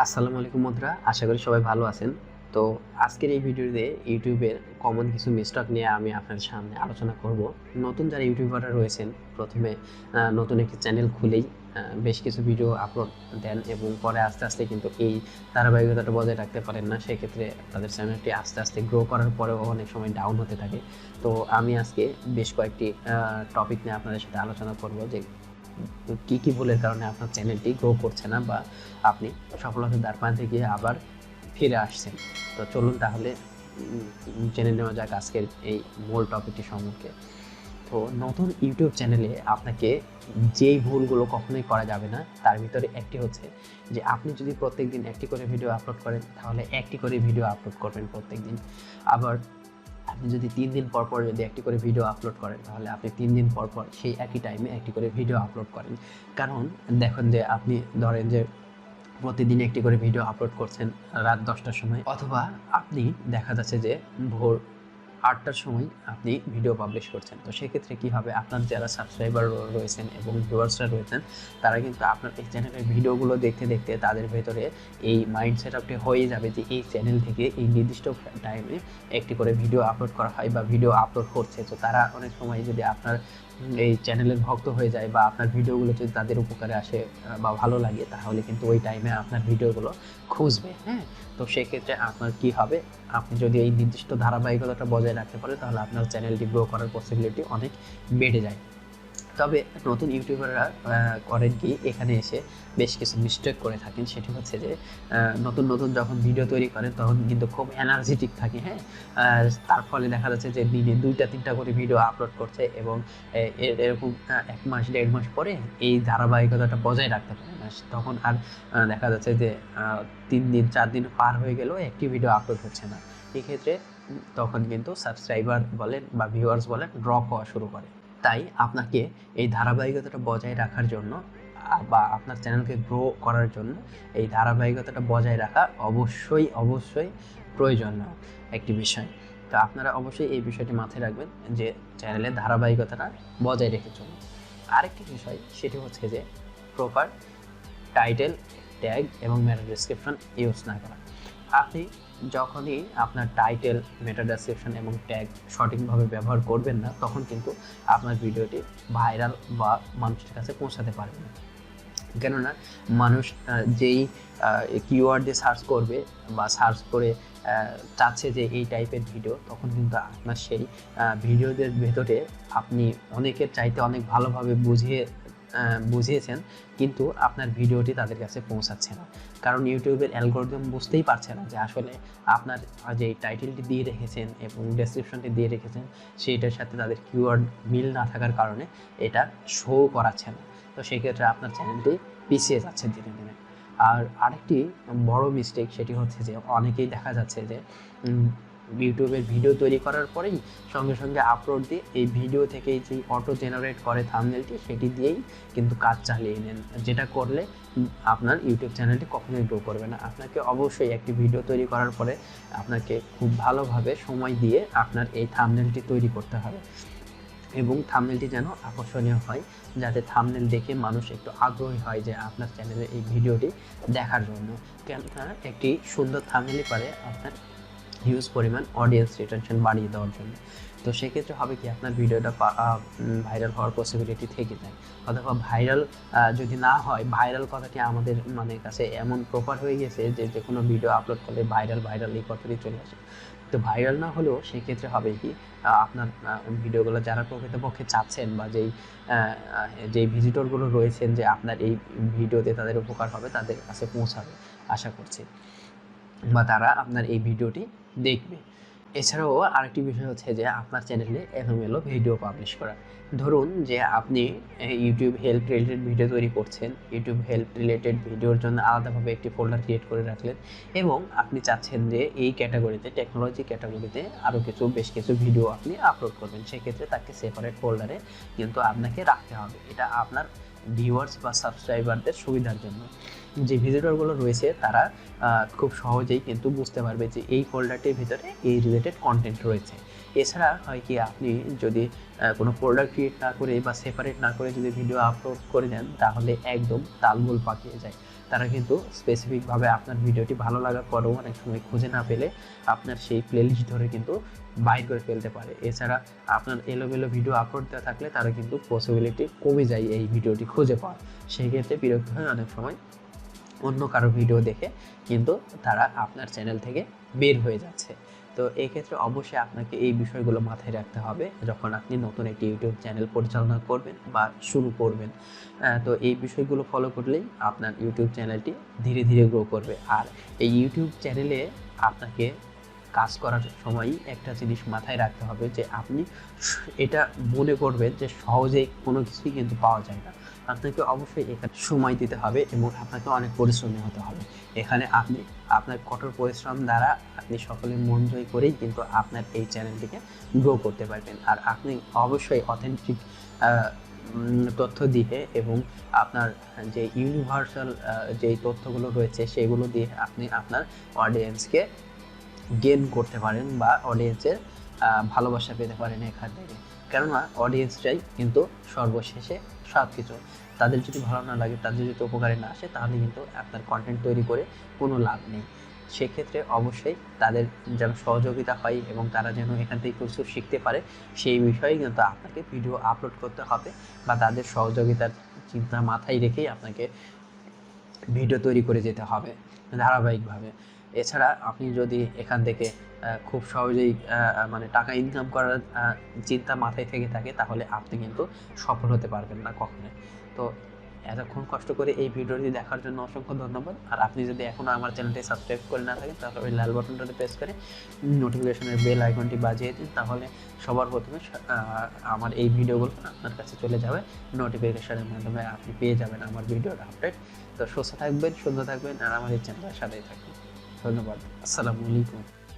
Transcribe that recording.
আসসালামু আলাইকুম বন্ধুরা, আশা করি সবাই ভালো আছেন। তো আজকের এই ভিডিওতে ইউটিউবের কমন কিছু মিস্টেক নিয়ে আমি আপনাদের সামনে আলোচনা করব। নতুন যারা ইউটিউবাররা রয়েছেন প্রথমে নতুন একটি চ্যানেল খুলেই বেশ কিছু ভিডিও আপলোড দেন এবং পরে আস্তে আস্তে কিন্তু এই ধারাবাহিকতাটা বজায় রাখতে পারেন না। সেক্ষেত্রে তাদের চ্যানেলটি আস্তে আস্তে গ্রো করার পরেও অনেক সময় ডাউন হতে থাকে। তো আমি আজকে বেশ কয়েকটি টপিক নিয়ে আপনাদের সাথে আলোচনা করব যে কি ভুলের কারণে আপনার চ্যানেলটি গ্রো করছে না বা আপনি সফলতার দ্বারপ্রান্তে গিয়ে আবার ফিরে আসছেন। তো চলুন তাহলে জেনে নেওয়া যাক আজকের এই মূল টপিকটি সম্পর্কে। তো নতুন ইউটিউব চ্যানেলে আপনাকে যেই ভুলগুলো কখনোই করা যাবে না তার ভিতরে একটি হচ্ছে যে আপনি যদি প্রত্যেকদিন একটি করে ভিডিও আপলোড করেন তাহলে একটি করে ভিডিও আপলোড করবেন প্রত্যেকদিন। আবার আপনি যদি 3 দিন পর পর যদি একটি করে ভিডিও আপলোড করেন তাহলে আপনি 3 দিন পর পর সেই একই টাইমে একটি করে ভিডিও আপলোড করেন। কারণ দেখুন যে আপনি ধরেন যে প্রতিদিন একটি করে ভিডিও আপলোড করছেন রাত 10টার সময়, অথবা আপনি দেখা যাচ্ছে যে ভোর 8টার সময় আপনি ভিডিও পাবলিশ করছেন। তো সেক্ষেত্রে কী হবে, আপনার যারা সাবস্ক্রাইবার রয়েছেন এবং ভিউয়ার্সরা রয়েছেন তারা কিন্তু আপনার এই চ্যানেলের ভিডিওগুলো দেখতে দেখতে তাদের ভেতরে এই মাইন্ড সেট আপটি হয়ে যাবে যে এই চ্যানেল থেকে এই নির্দিষ্ট টাইমে একটি করে ভিডিও আপলোড করা হয় বা ভিডিও আপলোড করছে। তো তারা অনেক সময় যদি আপনার এই চ্যানেলের ভক্ত হয়ে যায় বা আপনার ভিডিওগুলো যদি তাদের উপকারে আসে বা ভালো লাগে তাহলে কিন্তু ওই টাইমে আপনার ভিডিওগুলো খুঁজবে। তো সেক্ষেত্রে আপনার কি হবে, আপনি যদি এই নির্দিষ্ট ধারাবাহিকতাটা বজায় রাখতে পারেন তাহলে আপনার চ্যানেলটি গ্রো করার পসিবিলিটি অনেক বেড়ে যায়। তবে নতুন ইউটিউবাররা করেন কি, এখানে এসে বেশ কিছু মিস্টেক করে থাকেন। সেটি হচ্ছে যে নতুন যখন ভিডিও তৈরি করেন তখন কিন্তু খুব এনার্জেটিক থাকে। তার ফলে দেখা যাচ্ছে যে দিনে 2-3টা করে ভিডিও আপলোড করছে এবং এরকম 1 মাস 1.5 মাস পরে এই ধারাবাহিকতাটা বজায় রাখতে পারে না। তখন আর দেখা যাচ্ছে যে 3 দিন 4 দিন পার হয়ে গেলেও একটি ভিডিও আপলোড হচ্ছে না। এক্ষেত্রে তখন কিন্তু সাবস্ক্রাইবার বলেন বা ভিউয়ার্স বলেন ড্রপ হওয়া শুরু করে। তাই আপনাকে এই ধারাবাহিকতাটা বজায় রাখার জন্য বা আপনার চ্যানেলকে গ্রো করার জন্য এই ধারাবাহিকতাটা বজায় রাখা অবশ্যই প্রয়োজনীয় একটি বিষয়। তো আপনারা অবশ্যই এই বিষয়টি মাথায় রাখবেন যে চ্যানেলের ধারাবাহিকতাটা বজায় রেখে চলুন। আরেকটি বিষয় সেটি হচ্ছে যে প্রপার টাইটেল, ট্যাগ এবং মেটা ডেসক্রিপশন ইউজ না করা। আপনি যখনই আপনার টাইটেল, মেটা ডেসক্রিপশন এবং ট্যাগ সঠিকভাবে ব্যবহার করবেন না তখন কিন্তু আপনার ভিডিওটি ভাইরাল বা মানুষের কাছে পৌঁছাতে পারবে না। কেননা মানুষ যেই কিওয়ার্ড দিয়ে সার্চ করবে বা সার্চ করে চাচ্ছে যে এই টাইপের ভিডিও, তখন কিন্তু আপনার সেই ভিডিওদের ভেতরে আপনি অনেকের চাইতে অনেক ভালোভাবে বুঝিয়েছেন কিন্তু আপনার ভিডিওটি তাদের কাছে পৌঁছাচ্ছে না। কারণ ইউটিউবের অ্যালগরিদম বুঝতেই পারছে না যে আসলে আপনার যে টাইটেলটি দিয়ে রেখেছেন এবং ডেসক্রিপশনটি দিয়ে রেখেছেন সেইটার সাথে তাদের কিওয়ার্ড মিল না থাকার কারণে এটা শো করাচ্ছে না। তো সেক্ষেত্রে আপনার চ্যানেলটি পিছিয়ে যাচ্ছে ধীরে ধীরে। আর আরেকটি বড় মিস্টেক সেটি হচ্ছে যে অনেকেই দেখা যাচ্ছে যে ইউটিউবের ভিডিও তৈরি করার পরেই সঙ্গে আপলোড দিয়ে এই ভিডিও থেকেই যে অটো জেনারেট করে থাম্বনেলটি সেটি দিয়েই কিন্তু কাজ চালিয়ে নেন, যেটা করলে আপনার ইউটিউব চ্যানেলটি কখনোই গ্রো করবে না। আপনাকে অবশ্যই একটি ভিডিও তৈরি করার পরে আপনাকে খুব ভালোভাবে সময় দিয়ে আপনার এই থাম্বনেলটি তৈরি করতে হবে এবং থাম্বনেলটি যেন আকর্ষণীয় হয়, যাতে থাম্বনেল দেখে মানুষ একটু আগ্রহী হয় যে আপনার চ্যানেলে এই ভিডিওটি দেখার জন্য। কেননা একটি সুন্দর থাম্বনেলই পারে আপনার হিউজ পরিমাণ অডিয়েন্স রিটেনশন বাড়িয়ে দেওয়ার জন্য। তো সেক্ষেত্রে হবে কি, আপনার ভিডিওটা ভাইরাল হওয়ার পসিবিলিটি থেকে যায়। অথবা ভাইরাল যদি না হয়, ভাইরাল কথাটি আমাদের কাছে এমন প্রপার হয়ে গেছে যে কোনো ভিডিও আপলোড করলে ভাইরাল এই কথাটি চলে আসে। তো ভাইরাল না হলেও সেক্ষেত্রে হবে কি, আপনার ভিডিওগুলো যারা প্রকৃতপক্ষে চাচ্ছেন বা যেই ভিজিটরগুলো রয়েছেন যে আপনার এই ভিডিওতে তাদের উপকার হবে তাদের কাছে পৌঁছাবে আশা করছি, বা তারা আপনার এই ভিডিওটি দেখবে। এছাড়াও আরেকটি বিষয় হচ্ছে যে আপনার চ্যানেলে এলোমেলো ভিডিও পাবলিশ করা। ধরুন যে আপনি ইউটিউব হেল্প রিলেটেড ভিডিও তৈরি করছেন, ইউটিউব হেল্প রিলেটেড ভিডিওর জন্য আলাদাভাবে একটি ফোল্ডার ক্রিয়েট করে রাখলেন এবং আপনি চাচ্ছেন যে এই ক্যাটাগরিতে, টেকনোলজি ক্যাটাগরিতে আরও বেশ কিছু ভিডিও আপনি আপলোড করবেন। সেক্ষেত্রে তাকে সেপারেট ফোল্ডারে কিন্তু আপনাকে রাখতে হবে। এটা আপনার ভিউয়ার্স বা সাবস্ক্রাইবারদের সুবিধার জন্য। যে ভিজিটরগুলো রয়েছে তারা খুব সহজেই কিন্তু বুঝতে পারবে যে এই ফোল্ডারটির ভিতরে এই রিলেটেড কন্টেন্ট রয়েছে এছাড়া হয় কি, আপনি যদি কোনো প্রোডাক্ট ক্রিয়েট না করে বা সেপারেট না করে যদি ভিডিও আপলোড করে দেন, তাহলে একদম তালগোল পাকিয়ে যায়। তারা কিন্তু স্পেসিফিকভাবে আপনার ভিডিওটি ভালো লাগার পরেও অনেক সময় খুঁজে না পেলে আপনার সেই প্লেলিস্ট ধরে কিন্তু বাইর করে ফেলতে পারে। এছাড়া আপনার এলোমেলো ভিডিও আপলোড দেওয়া থাকলে তারা কিন্তু পসিবিলিটি কমে যায় এই ভিডিওটি খুঁজে পাওয়ার। সেই ক্ষেত্রে বিরক্ত হয়ে অনেক সময় অন্য কারো ভিডিও দেখে কিন্তু তারা আপনার চ্যানেল থেকে বের হয়ে যাচ্ছে। তো এই ক্ষেত্রে অবশ্যই আপনাকে এই বিষয়গুলো মাথায় রাখতে হবে যখন আপনি নতুন একটি ইউটিউব চ্যানেল পরিচালনা করবেন বা শুরু করবেন। তো এই বিষয়গুলো ফলো করলেই আপনার ইউটিউব চ্যানেলটি ধীরে ধীরে গ্রো করবে। আর এই ইউটিউব চ্যানেলে আপনাকে কাজ করার সময় একটা জিনিস মাথায় রাখতে হবে যে আপনি এটা মনে করবেন যে সহজেই কোনো কিছুই কিন্তু পাওয়া যায় না। আপনাকে অবশ্যই এখানে সময় দিতে হবে এবং আপনাকে অনেক পরিশ্রমী হতে হবে। এখানে আপনি আপনার কঠোর পরিশ্রম দ্বারা আপনি সকলের মন জয় করেই কিন্তু আপনার এই চ্যানেলটিকে গ্রো করতে পারবেন। আর আপনি অবশ্যই অথেন্টিক তথ্য দিয়ে এবং আপনার যে ইউনিভার্সাল যেই তথ্যগুলো রয়েছে সেগুলো দিয়ে আপনি আপনার অডিয়েন্সকে গেইন করতে পারেন বা অডিয়েন্সের ভালোবাসা পেতে পারেন এখান থেকে। কেননা অডিয়েন্সরাই কিন্তু সর্বশেষে সব কিছু। তাদের যদি ভালো না লাগে, তাদের যদি উপকারে না আসে, তাহলে কিন্তু আপনার কন্টেন্ট তৈরি করে কোনো লাভ নেই। সেক্ষেত্রে অবশ্যই তাদের যেন সহযোগিতা হয় এবং তারা যেন এখান থেকে কিছু শিখতে পারে, সেই বিষয়ে কিন্তু আপনাকে ভিডিও আপলোড করতে হবে বা তাদের সহযোগিতার চিন্তা মাথায় রেখেই আপনাকে ভিডিও তৈরি করে যেতে হবে ধারাবাহিকভাবে। এছাড়া আপনি যদি এখান থেকে খুব সহজেই মানে টাকা ইনকাম করার চিন্তা মাথায় থেকে থাকে, তাহলে আপনি কিন্তু সফল হতে পারবেন না কখনোই। তো এতক্ষণ কষ্ট করে এই ভিডিওটি দেখার জন্য অসংখ্য ধন্যবাদ। আর আপনি যদি এখনও আমার চ্যানেলটি সাবস্ক্রাইব করে না থাকেন, তাহলে ওই লাল বাটনটাতে প্রেস করে নোটিফিকেশনের বেল আইকনটি বাজিয়ে দিন। তাহলে সবার প্রথমে আমার এই ভিডিওগুলো আপনার কাছে চলে যাবে, নোটিফিকেশনের মাধ্যমে আপনি পেয়ে যাবেন আমার ভিডিওর আপডেট। তো সুস্থ থাকবেন, সুন্দর থাকবেন আর আমার এই চ্যানেলের সাথেই থাকবেন। ধন্যবাদ। আসসালামু আলাইকুম।